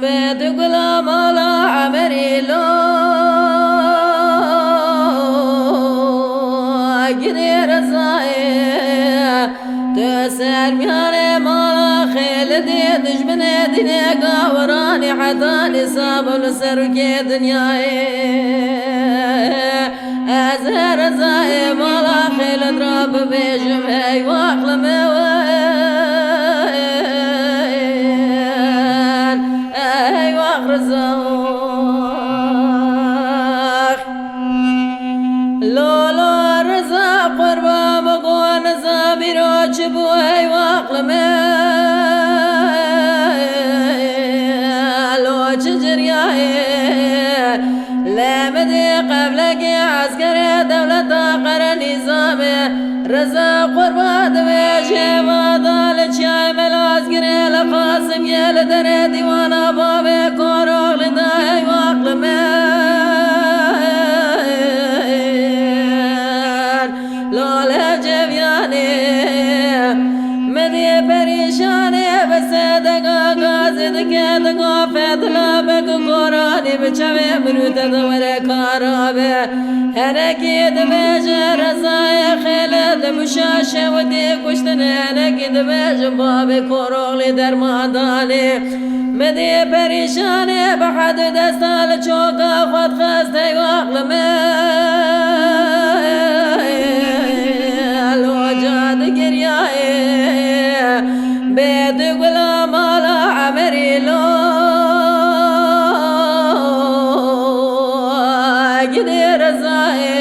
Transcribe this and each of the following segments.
بتقول مالا عمري لو قدر زايا تسر مياني مالا خيلدي دشمني دنيا قاوراني حتى نصاب السركي دنياي أزهر زايا مالا خيل دراب بيجمعي واقلم أي واغرزاق لولا رزاق قربا مقوان زاميرو جبوي واقلم لو تجرياي لا مدي قبلك عسكري دولة قر نظامي رزاق قربا دويجي وضال شاي ملازقري لقاسم يلدري ديوانا بابي كوروغ لداي واقلمان لولا جبياني مدي بريشاني بس دقا قازد كدقا فضلا بك قراني بچوي منو تدور كارابي هنكيد بيجر رزاي خيلد مشاشة ودي كشتن هنكيد بيجر بابي كوروغ لدرمان داني مدي بريشاني بحد دستال چوكا خود خستي واقلمي الوجاد قرياي بيد غلام على عمري لو قدر زاي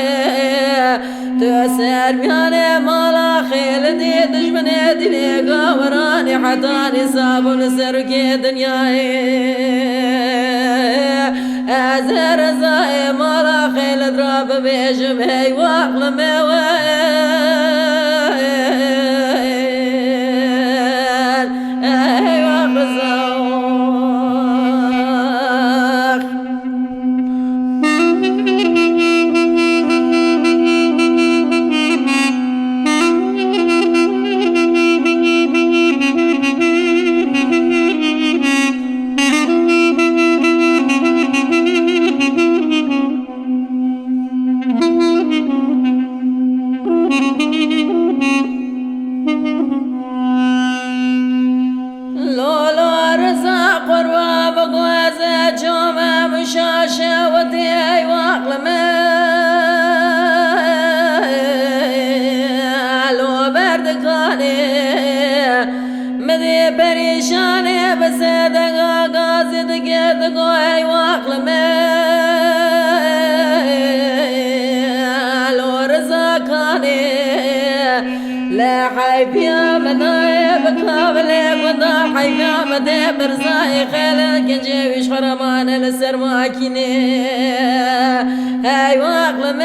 تسر مياني مالا خيل دي دشمني دنيا قاوراني حتى نصاب السركي دنياي أزهر زاي مالا خيل دراب بيجمعي واقلمي لولا رزاق قربا بقوازة جوما مشاشة ودي واقلمي لو بردقاني مدي بريشاني بس دقا قازي دقي دقوي واقلمي لو رزاقاني لا حيب يا منايب قابلك وضا حيب يا مدي برزاي خيلك جيوش فرمان السر ماكيني هاي واقلمي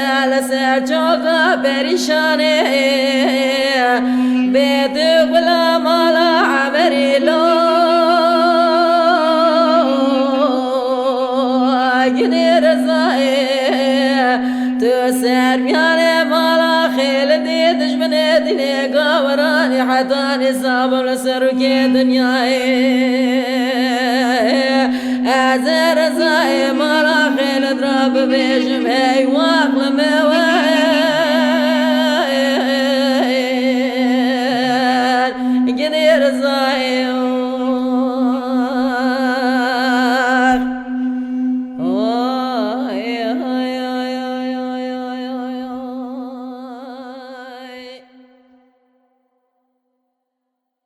على سر جوغا بريشاني بيد غلام على عمري لو قدر زاي تسر مياني مالا خيل دي دشمني دنيا قاوراني حتى نصاب السركي دنياي أزر زاي مالا خيل دراب بيجمعي واقلمي